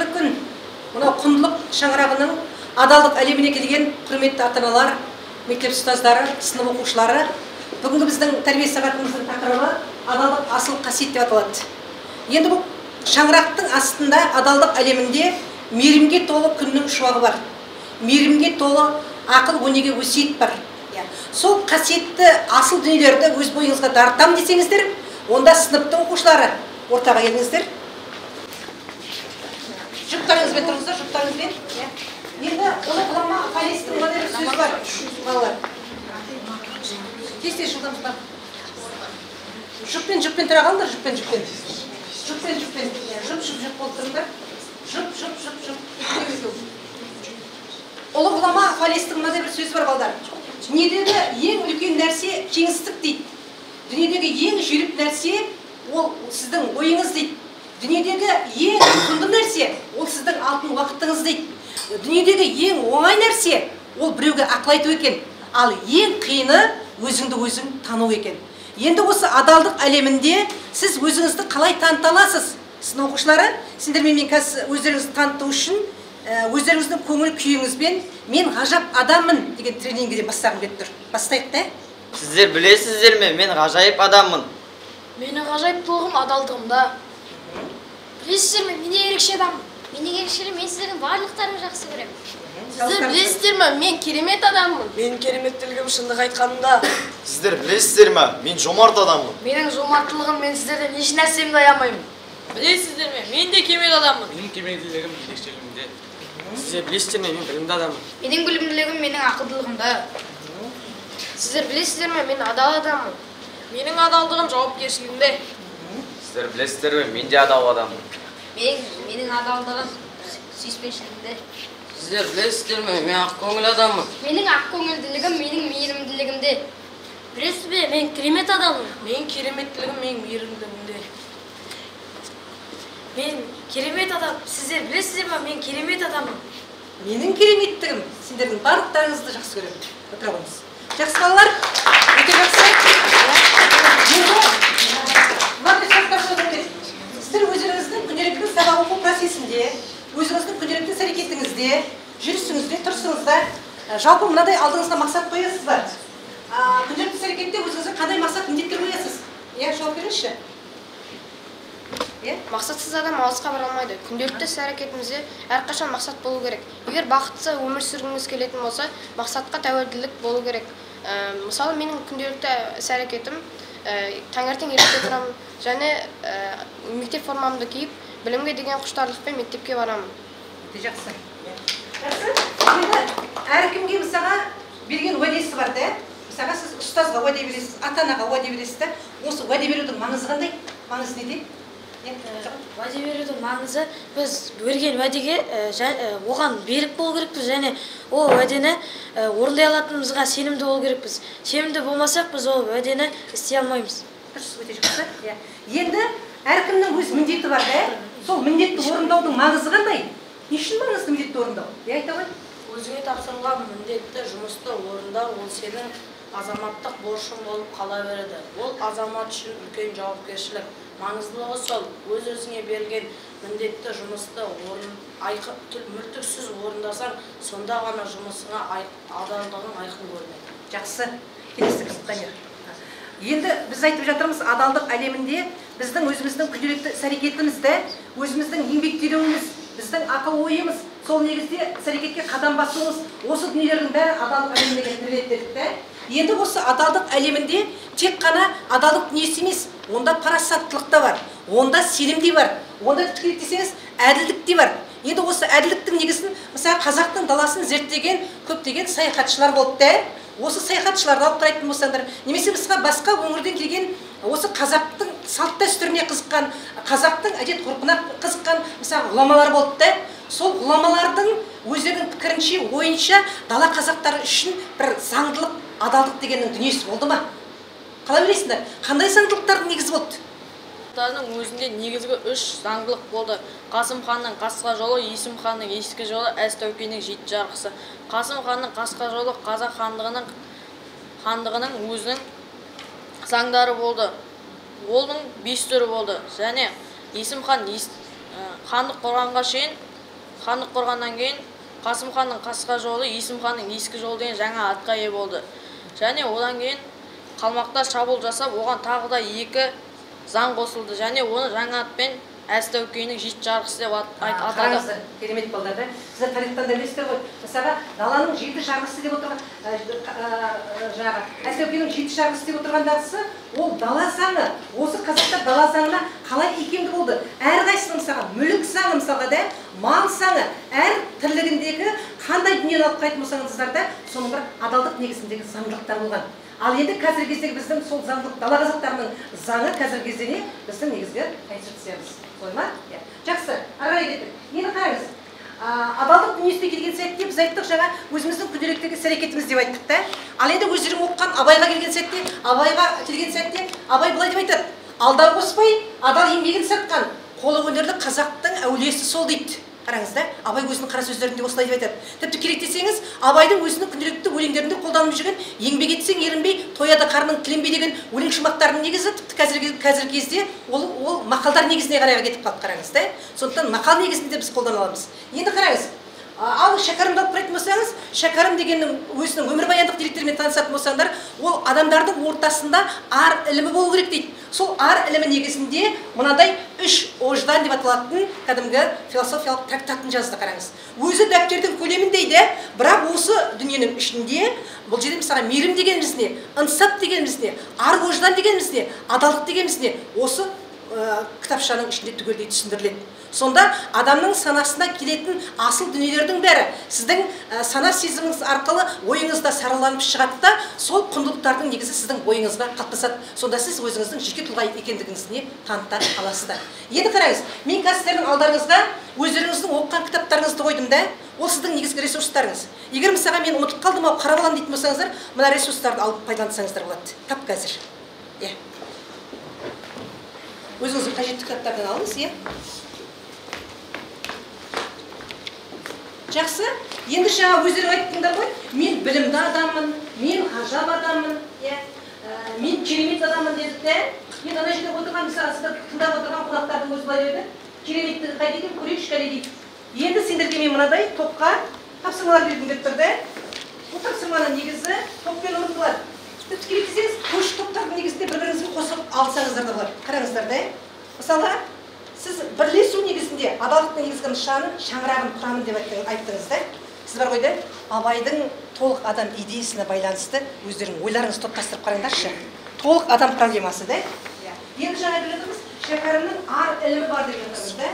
бір күн мынау құндылық шаңырағының адалдық әлеміне келген құрметті ата-аналар, мектеп ұстаздары, сынып оқушылары, бүгінгі біздің тәрбие сағатымыздың тақырыбы адалдық асыл қасиет деп аталады. Енді бұл шаңырақтың астында адалдық әлемінде мейірімге толы күннің шуағы бар. Мейірімге толы ақыл өнеге өсиет бар. Сол қасиетті асыл дүниелерді өз бойыңызға дарытамын десеңіздер, онда сыныптың оқушылары ортаға келіңіздер. Жұптарыңызбен тұрыңыздар, жұптарыңызбен. Енді оны ғұлама Фалестің мынандай бір сөзі бар, балалар. Тез-тез жылдамдықпен. Жұппен тұра қалыңдар, жұппен. Жұп болып тұрыңдар. Жұп. Ұлы ғұлама Фалестің мынандай бір сөзі бар, балалар. Дүниедегі ең үлкен нәрсе кеңістік дейді. Дүниедегі ең жүйрік нәрсе ол сіздің ойыңыз дейді. Дүниедегі ең құнды нәрсе ол сіздің алтын уақытыңыз дейді. Дүниедегі ең оңай нәрсе ол біреуге ақыл айту екен. Ал ең қиыны өзіңді өзің тану екен. Енді осы адалдық әлемінде сіз өзіңізді қалай таныта аласыз? Сынып оқушылары, сендермен мен қазір өздеріңізді таныту үшін өздеріңіздің көңіл күйіңізбен мен ғажап адаммын деген тренингіден бастағым келіп тұр. Бастайық та? Сіздер білесіздер ме, мен ғажайып адаммын. Менің ғажайыптылығым адалдығымда. Білесіздер ме, мен ерекше адаммын. Менің ерекшелігім, мен сіздердің барлықтарыңызды жақсы көремін. Сіздер білесіздер ме, мен керемет адаммын. Менің кереметтілігім шындық айтқанымда. Сіздер білесіздер ме, мен жомарт адаммын. Менің жомарттылығым, мен сіздерден еш нәрсемді аямаймын. Білесіздер ме, мен де кемел адаммын. Менің кемелділігім ерекшелігімде. Сіздер білесіздер ме, мен білімді адаммын. Менің білімділігім менің ақылдылығымда. Сіздер білесіздер ме, мен адал адаммын. Менің адалдығым жауапкершілігімде. Сіздер білесіздер ме, мен де адал адаммын. Менің адалдығым сүйіспеншілігімде. Сіздер білесіздер ме, мен ақкөңіл адаммын. Менің ақкөңілділігім менің мейірімділігімде. Білесіз бе, мен керемет адаммын. Менің кереметтілігім менің мейірімділігімде. Мен керемет адам. Сіздер білесіздер ме, мен керемет адаммын. Менің кереметтігім, сендердің барлықтарыңызды жақсы көремін. Отыра қойыңыз. Жақсы балалар, өте жақсы. Сіздер өздеріңіздің күнделікті сабақ оқу процесінде, өзіңіздің күнделікті іс-әрекетіңізде, жүрісіңізде, тұрысыңызда жалпы мынадай алдыңызға мақсат қоясыз ба? Күнделікті іс-әрекетте өзіңізге қандай мақсат, міндеттер қоясыз? Жауап беріңізші. Мақсатсыз адам алысқа бара алмайды. Күнделікті іс-әрекетімізде әрқашан мақсат болу керек. Егер бақытты өмір сүргіңіз келетін болса, мақсатқа тәуелділік болу керек. Мысалы, менің күнделікті іс-әрекетім таңертең ерте тұрамын және мектеп формамды киіп, білімге деген құштарлықпен мектепке барамын. Өте жақсы. Жақсы. Әркімге мысалға берген уәдесі бар да. Мысалға сіз ұстазға уәде бересіз, ата-анаға уәде бересіз да. Осы уәде берудің маңызы қандай? Маңызы неде? Уәде берудің маңызы біз берген уәдеге оған берік болу керекпіз және ол уәдені орындай алатынымызға сенімді болу керекпіз. Сенімді болмасақ, біз ол уәдені істей алмаймыз. Өте жақсы. Енді әркімнің өз міндеті бар да. Сол міндетті орындаудың маңызы қандай? Не үшін маңызды міндетті орындау? Айта ғой. Өзіңе тапсырылған міндетті жұмысты орындау ол сенің азаматтық борышың болып қала береді. Ол азамат үшін үлкен жауапкершілік. Маңыздылығы сол, өз-өзіңе берілген міндетті жұмысты мүлтіксіз орындасаң, сонда ғана жұмысыңа адалдығың айқын көрінеді. Жақсы. Келесі Данияр. Енді біз айтып жатырмыз, адалдық әлемінде біздің өзіміздің күнделікті іс-әрекетімізді, өзіміздің еңбектенуіміз, біздің ақыл ойымыз, сол негізде іс-әрекетке қадам басуымыз, осы дүниелердің бәрі адалдық әлеміне кіреді дедік. Енді осы адалдық әлемінде тек қана адалдық дүниесі емес, онда парасаттылық та бар, онда сенім де бар, онда тікелей десеңіз әділдік те бар. Енді осы әділдіктің негізін, мысалы қазақтың даласын зерттеген көптеген саяхатшылар болды да. Осы саяхатшыларды алып қарайтын болсаңдар, немесе басқа өңірден келген осы қазақтың салт дәстүріне қызыққан, қазақтың әдет-ғұрпына қызыққан мысалы ғұламалар болды да. Сол ғұламалардың өздерінің пікірінше, ойынша дала қазақтары үшін бір заңдылық, адалдық дегеннің дүниесі болды ма? Қалай білесіңдер? Қандай заңдылықтардың негізі болды? Өзінде негізгі 3 заңдылық болды. Қасым ханның қасқа жолы, Есім ханның ескі жолы, Әз Тәукенің жеті жарғысы. Қасым ханның қасқа жолы қазақ хандығының өзінің заңдары болды. Оның 5 түрі болды. Және Есім хан хандық құрғанға шейін хандық құрғаннан кейін Қасым ханның қасқа жолы, Есім ханның ескі жолы деген жаңа атқа ие болды. Және одан кейін қалмақтар шабуыл жасап, оған тағы да 2 заң қосылды. Және оны жаңа атпен Әз Тәукенің жеті жарғысы деп атады. Қараңыздар, керемет балдар да. Сіздер тарихтан да білесіздер ғой. Мысалға, даланың 7 жарғысы деп отырған жаңағы Әз Тәукенің 7 жарғысы деп отырғандағысы, ол дала заңы. Осы қазақтар дала заңына қалай икемді болды? Әрқайсының мысалға мүлік заңы мысалға да, мал заңы, әр тірлігіндегі қандай дүниені алып қайтып болсаңыздар да, соның бір адалдық негізіндегі заңдылықтар болған. Ал енді қазіргі кездегі біздің сол заңдылық дала қазақтарының заңы қазіргі кезде не? Біздің негізгі конституциямыз. Солай ма? Жақсы, ары кеттік. Енді қараңыз. Адалдық дүниесіне келген сәтте біз айттық жаңа өзіміздің күнделіктегі іс-әрекетіміз деп айттық та. Ал енді өздерің оқыған Абайға келген сәтте, Абай былай деп айтады. Алдар қоспай, адал еңбегін сатқан, қолы өнерлі қазақтың әулиесі сол дейді. Қараңыз да, Абай өзінің қара сөздерінде осылай деп айтады. Тіпті керек десеңіз, Абайдың өзінің күнделікті өлеңдерінде қолданып жүрген еңбек етсең ерінбей, тояда қарның тіленбей деген өлең шумақтарының негізі тіпті қазіргі кезде ол мақалдар негізіне қарай кетіп қалды, қараңыз да. Сондықтан мақал негізінде біз қолдана аламыз. Енді қараңыз. Ал Шәкәрімді алып қарайтын болсаңыз, Шәкәрім дегеннің өзінің өмірбаяндық деректерімен танысатын болсаңдар, ол адамдардың ортасында ар ілімі болу керек дейді. Сол ар ілімі негізінде мынадай 3 ождан деп аталатын кәдімгі философиялық трактатын жазды, қараңыз. Өзі дәптердің көлемін дейді, бірақ осы дүниенің ішінде бұл жерде мысалға мейірім дегеніміз не, ынсап дегеніміз не, ар ождан дегеніміз не, адалдық дегеніміз не, осы кітапшаның ішінде түгелдей түсіндіріледі. Сонда адамның санасына келетін асыл дүниелердің бәрі сіздің сана сезіміңіз арқылы ойыңызда сараланып шығады да, сол құндылықтардың негізі сіздің ойыңызға қалыптасады. Сонда сіз өзіңіздің жеке тұлға екендігіңізді таныта аласыздар. Енді қараңыз, мен қазір сіздердің алдарыңызға өздеріңіздің оқыған кітаптарыңызды қойдым да, ол сіздің негізгі ресурстарыңыз. Егер мысалға мен ұмытып қалдым, қарап аламын дейтін болсаңыздар, мына ресурстарды алып пайдалансаңыздар болады. Тап қазір. Өзіңіздің қажетті кітаптардан алыңыз, Жақсы, енді жаңа өздерің айттыңдар ғой, мен білімді адаммын, мен ғажап адаммын, мен керемет адаммын дедік те. Мен ана жерде отырған, сіздер тыңдап отырған қонақтардың өзі былай деді, кереметтігі қайда екен, көрейікші кәне дейді. Енді сендерге мен мынадай топқа тапсырмалар бердім деп тұрды. Бұл тапсырманың негізі топпен ұмытылады. Тіпті керек десеңіз, көрші топтардың негізінде бір-біріңізге қосып алсаңыздар да болады. Қараңыздар да. Мысалы, сіз бірлесу негізінде адалдықтың негізгі нышанын, шаңырағын құрамын деп айттыңыз да. Сіз бар ғой да, Абайдың толық адам идеясына байланысты өздерің ойларыңызды топтастырып қараңдаршы. Толық адам проблемасы да. Енді жаңа білдіңіз, Шәкәрімнің ар ілімі бар деп жатырмыз да.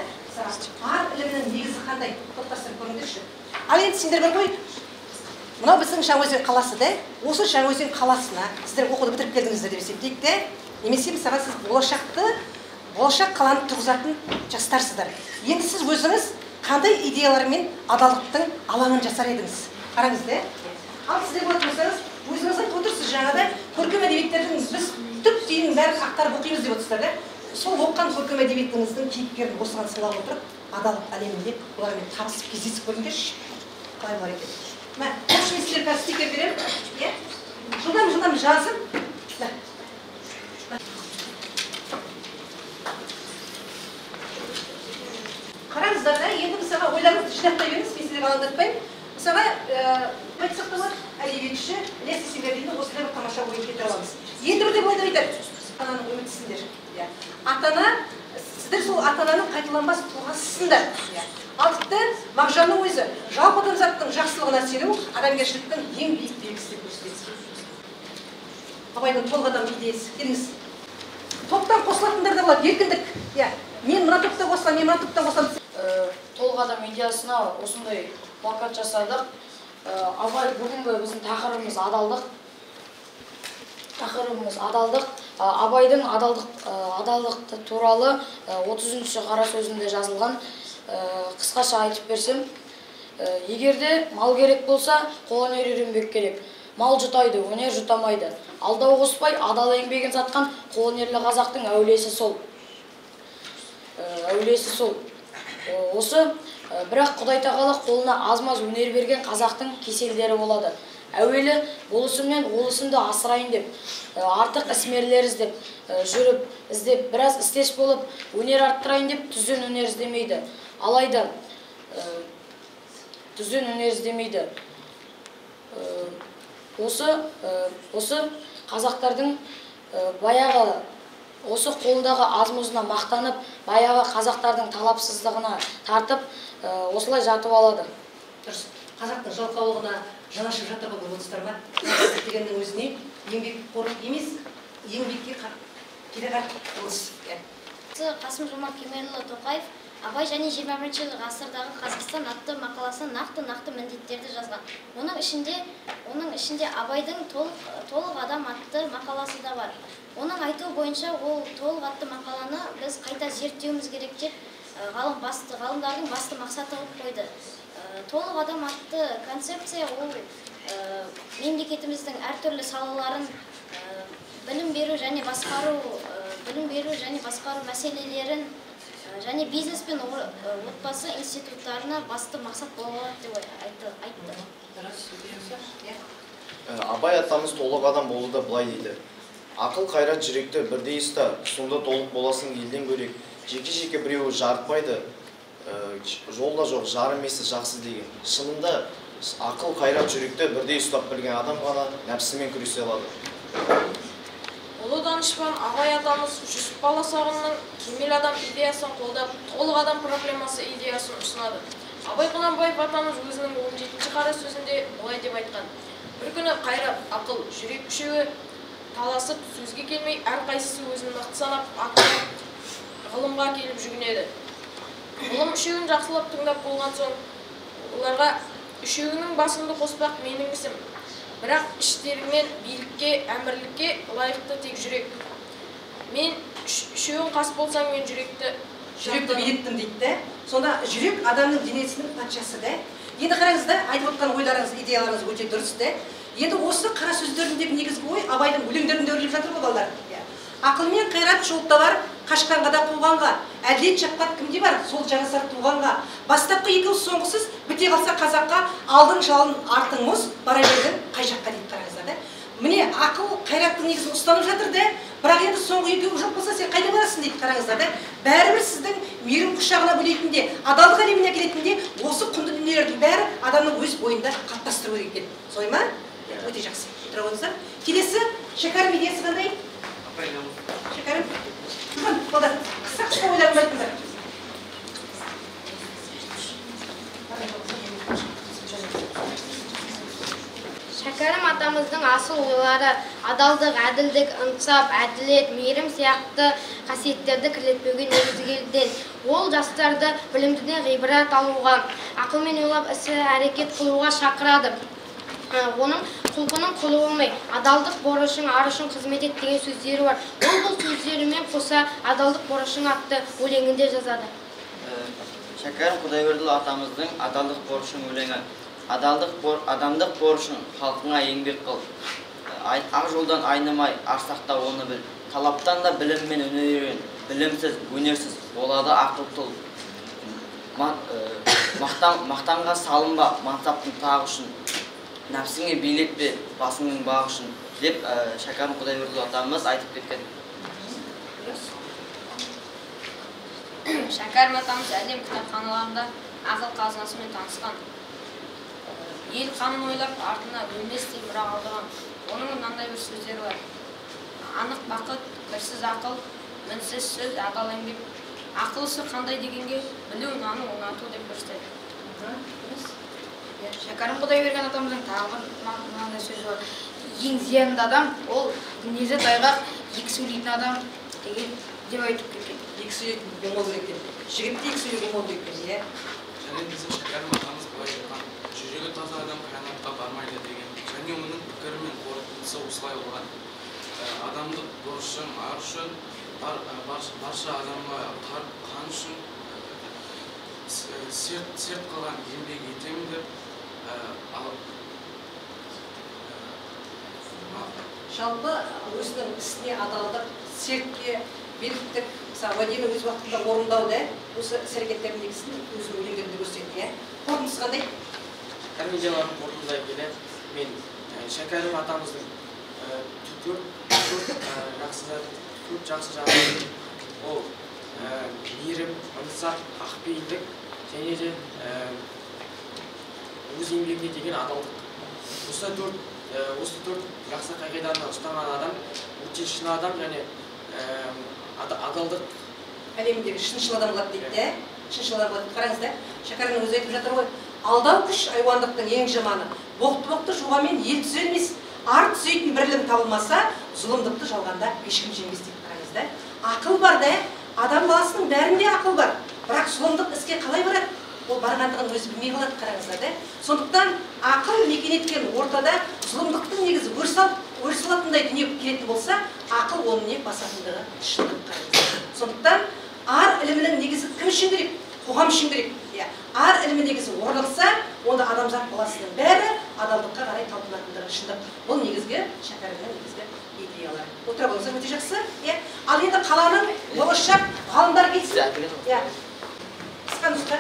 Ар ілімінің негізі қандай? Топтастырып көріңдерші. Ал енді сендер бар ғой, мынау біздің Жаңаөзен қаласы да. Осы Жаңаөзен қаласына сіздер оқуды бітіріп келдіңіздер деп есептейік те. Немесе мысалы сіз болашақ қаланы тұрғызатын жастарсыздар. Енді сіз өзіңіз қандай идеялармен адалдықтың алаңын жасар едіңіз? Қараңыз да. Ал сіздер болатын болсаңыз, өзіңіз айтып отырсыз жаңада көркем әдебиеттердің біз түп түйінін бәрін ақтарып оқимыз деп отырсыздар да. Сол оққан көркем әдебиетіңіздің кейіпкерін осыған сыйлап отырып, адалдық әлемінде олармен табысып кездесіп көріңдерші. Қалай болар екен? Мә, мен сіздерге стикер беремін. Жылдам жазып. Қараңыздар да, енді мысалға ойларыңызды жинақтай беріңіз, мен сіздерге алаңдатпаймын. Мысалға, айтсақ та бар, әдебиетші Ілияс Есенберлиннің осындай бір тамаша ойын келтіре аламыз. Енді бірде былай деп айтады, ата-ананың үмітісіңдер. Ата-ана, сіздер сол ата-ананың қайталанбас тұлғасысыңдар. Ал тіпті Мағжанның өзі жалпы адамзаттың жақсылығына сену адамгершіліктің ең биік белгісі деп көрсетеді. Абайдың толық адам идеясы. Келіңіз. Топтан қосылатындар да болады, еркіндік. Мен мына топта қосылам, мен мына топта қосылам. Толық адам идеясына осындай плакат жасадық. Абай бүгінгі біздің тақырыбымыз адалдық. Абайдың адалдық туралы 30-ші қара сөзінде жазылған. Қысқаша айтып берсем, егерде мал керек болса, қолөнер үйренбек керек. Мал жұтайды, өнер жұтамайды. Алдау қоспай, адал еңбегін сатқан қолөнерлі қазақтың әулиесі сол. Осы, бірақ Құдай тағала қолына аз-маз өнер берген қазақтың кеселдері болады. Әуелі болысымнан олысымды асырайын деп, артық ісмерлер іздеп, жүріп, іздеп, біраз істес болып, өнер арттырайын деп түзен өнер іздемейді. Алайда, түзден өнер іздемейді. Осы қазақтардың баяғы осы қолындағы аз-мұзына мақтанып, баяғы қазақтардың талапсыздығына тартып, осылай жатып алады. Дұрыс. Қазақтың жалқаулығына жанашып жатыр ғой болыстар ма? Жассыздық дегеннің өзіне еңбекқорлық емес, еңбекке кереғар болыс. Қасым-Жомарт Кемелұлы Тоқаев Абай және 21-ші ғасырдағы Қазақстан атты мақаласында нақты міндеттерді жазған. Оның ішінде Абайдың толық адам атты мақаласы да бар. Оның айтуы бойынша ол толық атты мақаланы біз қайта зерттеуіміз керек деп ғалымдардың басты мақсаты қылып қойды. Толық адам атты концепция ол мемлекетіміздің әртүрлі салаларын білім беру және басқару мәселелерін және бизнес пен отбасы институттарына басты мақсат болады деп айтты. Абай атамыз толық адам болуды былай дейді. Ақыл қайрат жүректі бірдей ұста, сонда толық боласың елден бөлек. Жеке біреуі жарытпайды, жолда жоқ, жарымесі жақсы деген. Шынында ақыл қайрат жүректі бірдей ұстап білген адам ғана нәпсімен күресе алады. Ұлы данышпан Абай атамыз Жүсіп Баласағұнның кемел адам идеясын қолдап, толық адам проблемасы идеясын ұсынады. Абай Құнанбаев атамыз өзінің 17-ші қара сөзінде былай деп айтқан: бір күні қайрат, ақыл, жүрек үшеуі таласып сөзге келмей, әрқайсысы өзін мықты санап, ғылымға келіп жүгінеді. Ғылым үшеуін жақсылап тыңдап болған соң, оларға үшеуінің басымды қоспақ менің ісім. Бірақ іштерімен билікке, әмірлікке лайықты тек жүрек. Мен үшеуін қас болсаң, мен жүректі билеттім дейді. Сонда жүрек адамның денесінің патшасы да. Енді қараңыз да, айтып отқан ойларыңыз, идеяларыңыз өте дұрыс да. Енді осы қара сөздеріндегі негізгі ой Абайдың өлеңдерінде өріліп жатыр ғой балалар. Ақыл мен қайрат жолда бар, қашқанға да қуғанға, әділет шапқат кімде бар, сол жаңасар туғанға. Бастапқы екеуі соңғысыз біте қалса қазаққа, алдың жалын артың мұз, бара бердің қай жаққа дейді қараңыздар да. Міне ақыл қайраттың негізін ұстанып жатыр да, бірақ енді соңғы екеуі жоқ болса сен қайда барасың дейді қараңыздар да. Бәрібір сіздің мейірім құшағына бөлейтінде, адалдық әлеміне әкелетінде осы құнды дүниелердің бәрі адамның өз бойында қалыптастыру керек екен. Солай ма? Өте жақсы. Отыра қойыңыздар. Келесі шәкәрім идеясы қандай? Шәкәрім. Болды. Қысқа ойларыңды айтыңыздар. Шәкәрім атамыздың асыл ойлары адалдық, әділдік, ынсап, әділет, мейірім сияқты қасиеттерді кірлетпеуге негізделген. Ол жастарды білімдіден ғибрат алуға, ақылмен ойлап ісі әрекет қылуға шақырады. Оның құлқының құлы болмай, адалдық борышың, арышың қызмет ет деген сөздері бар. Ол бұл сөздерімен қоса адалдық борышың атты өлеңінде жазады. Шәкәрім Құдайбердіұлы атамыздың адалдық борышың өлеңі. Адамдық борышың халқыңа еңбек қыл. Ақ жолдан айнымай, арсақта оны біл. Талаптан да білім мен өнер үйрен. Білімсіз, өнерсіз болады ақыл тұл. Мақтанға салынба, мансаптың тағы үшін. Нәпсіңе билетпе, басыңның бағы үшін деп Шәкәрім Құдайбердіұлы атамыз айтып кеткен. Шәкәрім атамыз әлем кітапханаларында ақыл қазынасымен танысқан. Ел қамын ойлап, артына өлместей мұра қалдырған. Оның мынандай бір сөздері бар: анық бақыт, кірсіз ақыл, мінсіз сөз, адал еңбек. Ақылысы қандай дегенге білу наны оңату деп көрсетеді. Шәкәрім Құдайберген атамыздың тағы мынандай сөзі бар: ең зиянды адам ол мінезі тайғақ, екі сөйлейтін адам деген деп айтып кеткен. Екі сөйлейтін болмау керек екен. Жігітте екі сөйлеу болмау керек екен, иә. Және біздің Шәкәрім атамыз былай айтқан: жүрегі таза адам қиянатқа бармайды деген. Және оның пікірі мен қорытындысы осылай болған: адамдық борышың ар үшін, барша адамға қан үшін серт қылған еңбек етемін деп жалпы өзінің ісіне адалдық, сертке, беріктік, уәдені өз уақытында орындауды, осы іс-әрекеттердің негізін өзінің өлеңдерінде көрсетті. Қорытындысы қандай? Комедияларын қорытындылай келе, мен Шәкәрім атамыздың төрт жақсы жағы ол мейірім, ынсап, ақпейілдік және де өз еңбегіне деген адалдық. Осы төрт жақсы қағиданы ұстанған адам өте шын адам және адалдық әлемдегі шыншыл адам болады дейді де. Шыншыл адам болады. Қараңыз да, Шәкәрімнің өзі айтып жатыр ғой. Алдау күш айуандықтың ең жаманы. Боқты жуғамен ел түзелмес. Ар түзейтін бірлім табылмаса, зұлымдықты жалғанда ешкім жеңбес дейді. Қараңыз да. Ақыл бар да, адам баласының бәрінде ақыл бар. Бірақ зұлымдық іске қалай барады? Ол барғандығын өзі білмей қалады, қараңыздар да. Сондықтан ақыл мекен еткен ортада зұлымдықтың негізі өріс алатындай дүние келетін болса, ақыл оның не басатындығы шындық, қараңыздар. Сондықтан ар ілімінің негізі кім үшін керек? Қоғам үшін керек. Ар ілімі негізі орнықса, онда адамзат баласының бәрі адалдыққа қарай талпынатындығы шындық. Бұл негізгі Шәкәрімнің негізгі идеялары. Отыра болса өте жақсы. Ал енді қаланың болашақ ғалымдар келсін. Қысқа нұсқа.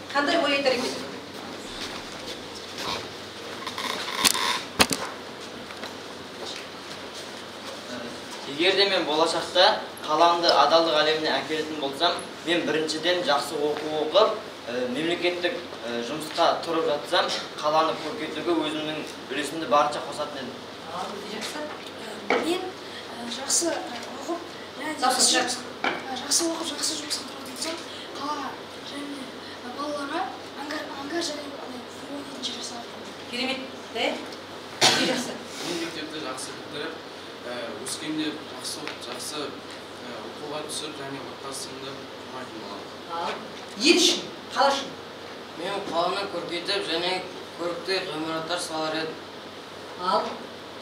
Қандай ой айтар екен? Егер де мен болашақта қаламды адалдық әлеміне әкелетін болсам, мен біріншіден жақсы оқу оқып, мемлекеттік жұмысқа тұрып жатсам, қаланы көркейтуге өзімнің үлесімді барынша қосатын едім. Мен жақсы оқып, жақсы жұмысқа тұратын болсам, қала және балаларға аңғар және футбол жасап. Керемет, өте жақсы. Мен мектепті жақсы бітіріп, өскенде жақсы оқуға түсіп және отбасымды құрмайтын боламын. Ел үшін, қала үшін? Мен қаланы көркейтіп және көрікті ғимараттар салар едім. Ал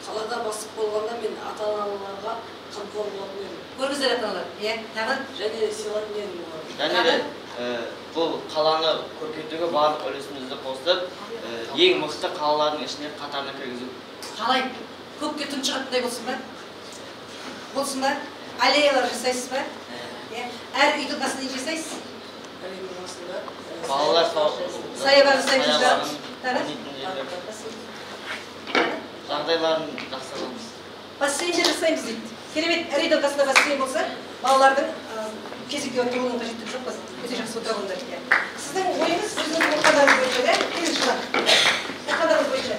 қалада бастық болғанда мен ата-аналарға қамқор болатын едім. Көріңіздер ата-аналар, тағы? Және сыйлайтын едім оларға. Және де бұл қаланы көркейтуге барлық үлесімізді қосып, ең мықты қалалардың ішіне қатарына кіргізу. Қалай? Көкке түн шығатындай болсын ба? Болсын ба? Аллеялар жасайсыз ба? Әр үйдің қасында не жасайсыз? Әлемнің қасында Балалар саябақ жасаймыз. жағдайларын жақсарамыз. Бассейнде жасаймыз дейді. Керемет, әр үйдің қасында бассейн болса, балалардың кезекке отыруының қажеттігі жоқ болсын. Өте жақсы отыра болыңдар. Сіздің ойыңыз өзіңіздің оқығандарыңыз бойынша, келіңіз жылан. Оқығандарыңыз бойынша.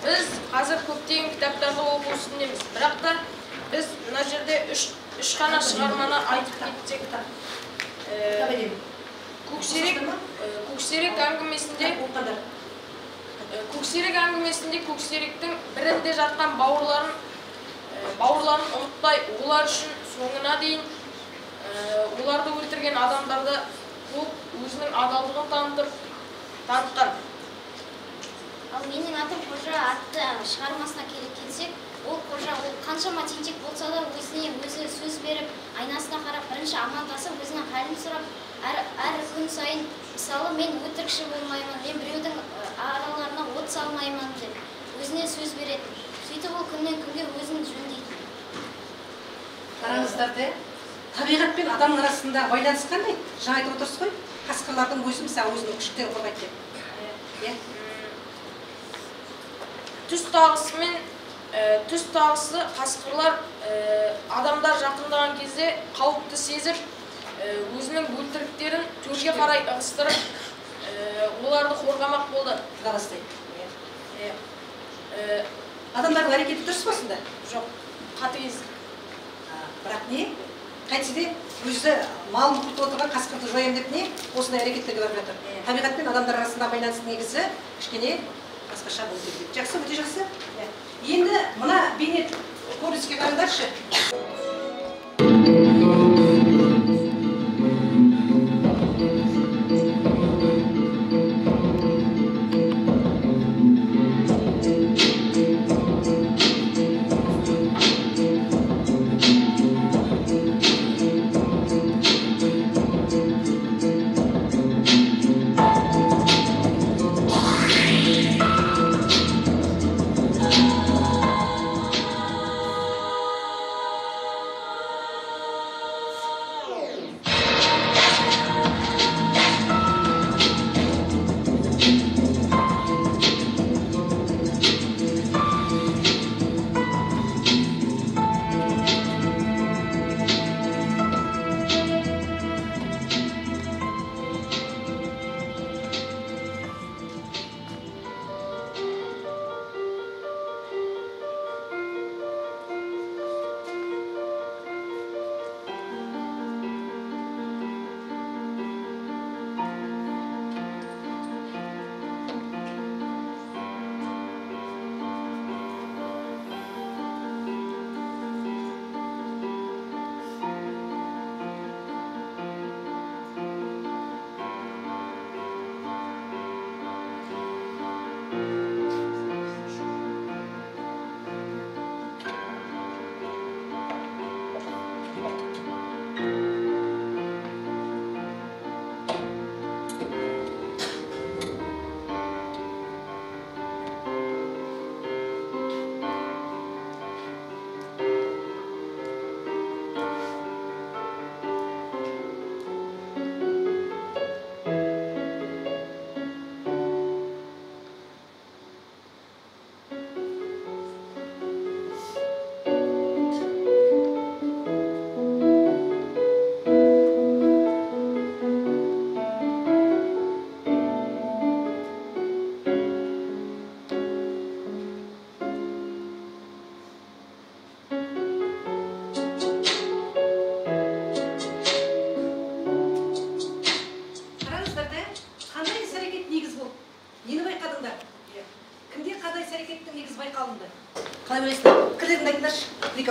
Біз қазір көптеген кітаптарды оқу үстіндеміз. Бірақ та біз мына жерде үш қана шығарманы айтып кетсек. Көксерек әңгімесінде көксеректің бірінде жатқан бауырларын ұмытпай, олар үшін соңына дейін оларды өлтірген адамдарды қуып, өзінің адалдығын танытқан. Ал менің атым Қожа атты шығармасына келсек, ол Қожа қаншама тентек болса да өзіне өзі сөз беріп, айнасына қарап бірінші амандасып, өзінің халін сұрап, әр күн сайын мысалы мен өтірікші болмаймын, мен біреудің араларына от салмаймын деп өзіне сөз береді. Сөйтіп ол күннен күнге өзін жөндейді. Қараңыздар да, табиғат пен адамның арасында байланыс қандай? Жаңа айтып отырсыз ғой, қасқырлардың өзі мысалы өзінің күшіктерін қорғайды деп. Түс тағысы қасқырлар адамдар жақындаған кезде қауіпті сезіп, өзінің бөлтіріктерін төрге қарай ығыстырып, оларды қорғамақ болды. Адамдардың әрекеті дұрыс па сонда? Жоқ, қатыгез. Бірақ не? Қайтсе де өзі малын құртып отырған қасқырды жоям деп не? Осындай әрекеттерге барып жатыр. Табиғат пен адамдар арасында байланыстың негізі кішкене басқаша болу керек. Жақсы, өте жақсы. Енді мына бейнет көрініске қараңдаршы.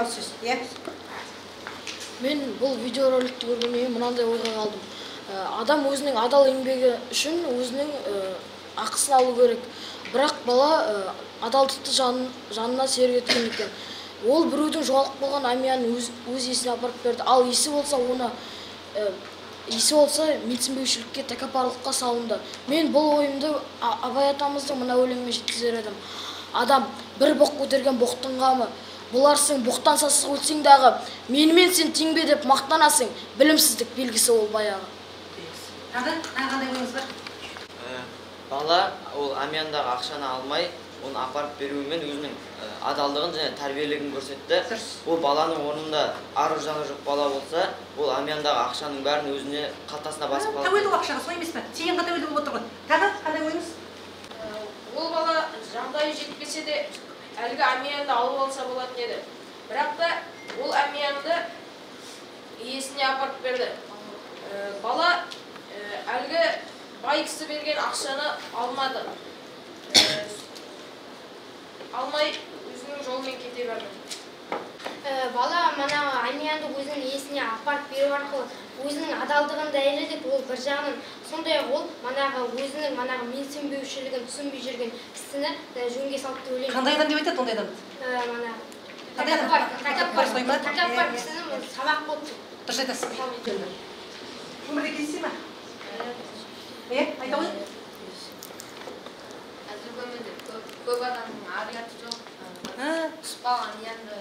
ауыз сөз. Иә. Мен бұл видеороликті көргеннен кейін мынандай ойға қалдым. Адам өзінің адал еңбегі үшін өзінің ақысын алу керек. Бірақ бала адалдықты жанына серік еткен екен. Ол біреудің жоғалып болған әмиянын өз есіне апарып берді. Ал есі болса менсінбеушілікке, тәкаппарлыққа салынды. Мен бұл ойымды Абай атамыздың мына өлеңімен жеткізер едім. Адам бір боқ көтерген боқтың қамы, боларсың боқтан сасық өтсең дағы, менімен сен тең бе деп мақтанасың, білімсіздік белгісі ол баяғы. Қандай ойыңыз бар? Бала ол әмияндағы ақшаны алмай, оны апарып беруімен өзінің адалдығын және тәрбиелігін көрсетті. Ол баланың орнында ар-ұжданы жоқ бала болса, ол әмияндағы ақшаның бәрін өзіне қалтасына басып қалады. Тәуелді ақшаға, солай емес пе? Тиынға тәуелді болып отыр ғой. Тағы қандай ойыңыз? Ол бала жағдайы жетпесе де әлгі әмиянды алып алса болатын еді. Бірақ та ол әмиянды иесіне апарып берді. Бала әлгі бай кісі берген ақшаны алмады. Алмай өзінің жолымен кете берді. Бала манағы әмиянды өзінің иесіне апарып беру арқылы өзінің адалдығын дәлелдеп, ол бір жағынан сондай ол манағы өзінің манағы менсінбеушілігін түсінбей жүрген кісіні жөнге салып деп ойлаймын. Қандай адам деп айтады ондай адамды? Тәкаппар кісіні сабақ болды. Дұрыс айтасыз. Өмірде кездесе ме? Айта ғой. Әзіргі өмірде көп адамның ар-ұяты жоқ. Тұспаған енді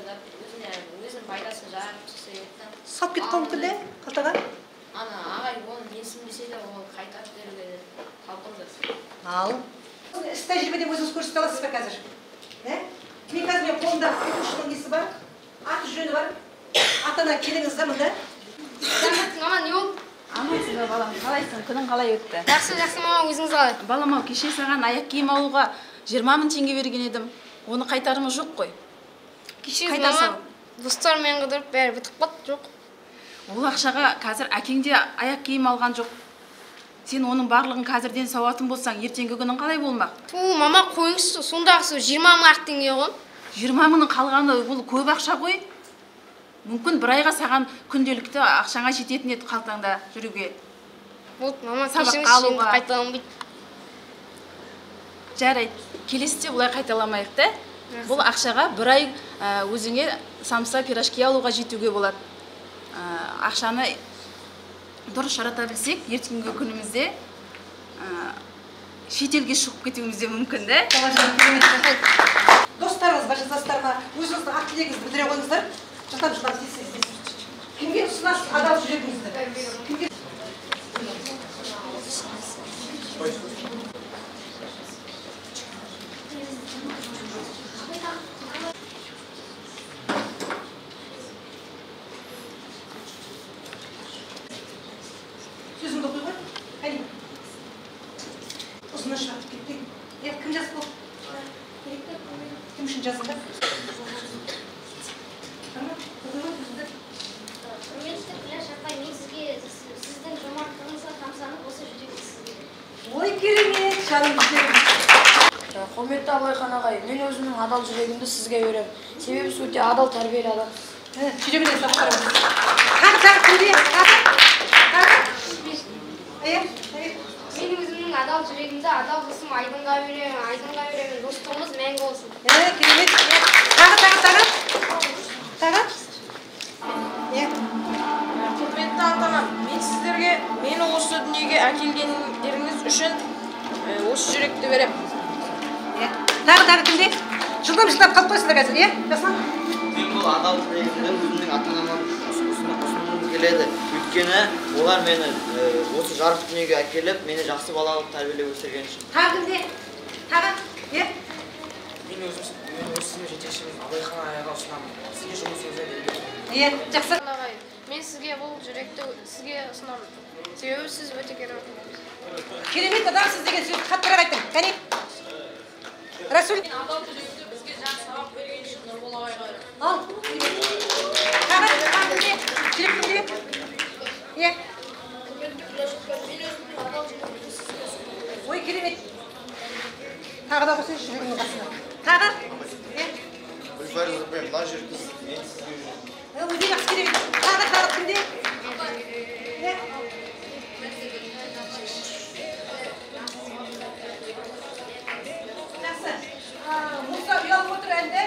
өзінің пайдасын жарып шықса еді. Салып кетіп қалып мүмкін де қалтаға? Ағай оны менсінбесе де ол қайтарып беруге талпынды. Ал. Іс тәжірибеден өзіңіз көрсете аласыз ба қазір? Мен қазір қолымда оқушының несі бар, аты жөні бар, ата-ана келіңіз да мұнда. Мама, не болды? Амансыз ба балам, қалайсың? Күнің қалай өтті? Жақсы, мама, өзіңіз қалай? Балам, кеше саған аяқ киім алуға 20 мың теңге берген едім. Оны қайтарымыз жоқ қой. Кеше мама достармен қыдырып бәрі бітіп қалды, жоқ. Ол ақшаға қазір әкеңде аяқ киім алған жоқ. Сен оның барлығын қазірден сауатын болсаң, ертеңгі күнің қалай болмақ? Мама, қойыңыз, сондағысы 20 мың теңге ғой. 20 мыңның қалғаны бұл көп ақша ғой. Мүмкін бір айға саған күнделікті ақшаңа жететін еді қалтаңда жүруге. Мама, сабаққа алуға қайталамайды. Жарайды, келесіде бұлай қайталамайық та. Бұл ақшаға бір ай өзіңе самса пирожки алуға жетуге болады. Ақшаны дұрыс жарата білсек, ертеңгі күнімізде шетелге шығып кетуімізде мүмкін де. Достарыңыз бар, жастарына өзіңіздің ақ тілегіңізді білдіре қойыңыздар. Жылдам тез. Кімге ұсынасыз адал жүрегіңізді? Сөзімді оқи ғой? Әне. Осыны шығарып кеттің. Кім жазып болды? Кім үшін жазылды? Құрметті Күләш апай, мен сіздің жомарттығыңызға тамсанып осы жүректі сізге. Ой, керемет, жаным жүрегім. Құрметті Абайхан ағай, мен өзімнің адал жүрегімді сізге беремін. Себебі сіз өте адал тәрбиелі адамсыз. Жүрегіне сап қараңыз. Тағы кімде? Мен өзімнің адал жүрегімді адал болсын, айдынға беремін, достығымыз мәңгі болсын. Керемет. Тағы. Құрметті ата-анам, мен сіздерге мені осы дүниеге әкелгендеріңіз үшін осы жүректі беремін. Тағы кімде? Жылдам қалып қойсыңдар қазір, жасан? Мен бұл адал тілегімді өзімнің ата-анама ұсынғым келеді. Өйткені олар мені осы жарық дүниеге әкеліп, мені жақсы балалық тәрбиелеп өсірген үшін. Тағы кімде? Тағы? Мен өзім жетекшіміз Абайхан ағайға ұсынамын. Сізге жұмыс өзі жақсы. Мен сізге бұл жүректі сізге ұсынамын. Себебі сіз өте керемет. Керемет адам сіз деген сөзді қаттырақ айттым. Кәне? Расул. Адал жүректі бізге жақсы сабақ берген үшін Нұрбол ағайға беремін. Ал. Тағы кімде? Жүрек кімде? Ой, керемет. Тағы да қосайыншы жүрегімнің қасына. Тағы? фарыз апай мына жер қыз мен сізге Өзі жақсы керек. Тағы кімде? Жақсы. Мұса ұялып отыр әлде?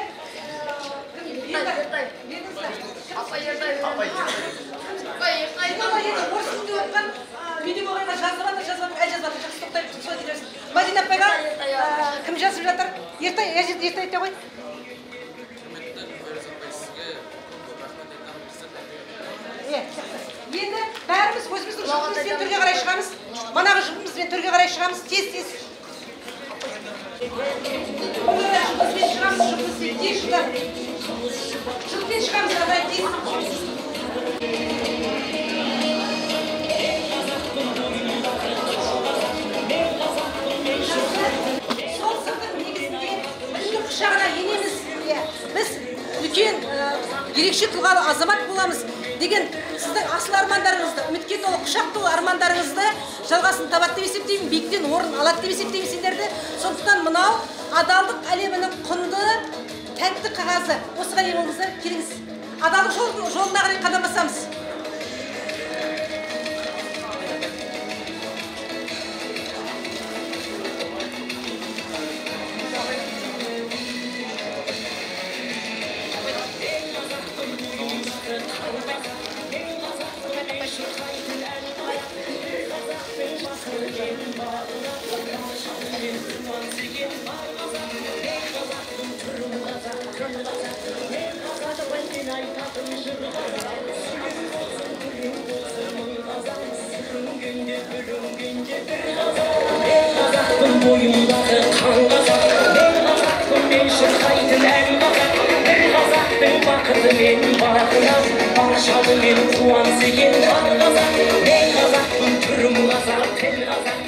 Апа ертай. Орыс тілінде отқан видео болғанда жазып жатыр, жақсы тоқтайып тұра келерсің. Мадина апайға кім жазып жатыр? Ертай айта ғой. Енді бәріміз өзіміздің жұбымызбен түрге қарай шығамыз. Манағы жұбымызбен түрге қарай шығамыз. Тез. Жұбымызбен шығамыз, жұбымызбен тез шығамыз. Жұбымызбен шығамыз, адай тез. Сол сырдың негізінде үлкен құшағына енеміз. Біз үлкен ерекше тұлғалы азамат боламыз деген сіздің асыл армандарыңызды, үмітке толы, құшақ толы армандарыңызды жалғасын табады деп есептеймін, биіктен орын алады деп есептеймін сендерді. Сондықтан мынау адалдық әлемінің құнды, тәтті қағазы. Осыған ие болыңыздар, келіңіз. Адалдық жолына қарай қадам басамыз. Boyunдағы қан қазақ, мен қазақпын, мен шырқайтын ән қазақ. Бір қазақтың бақыты мен бағына, баршалы мен қуаныс екен бар қазақ. Мен қазақпын, түрім қазақ, тіл қазақ.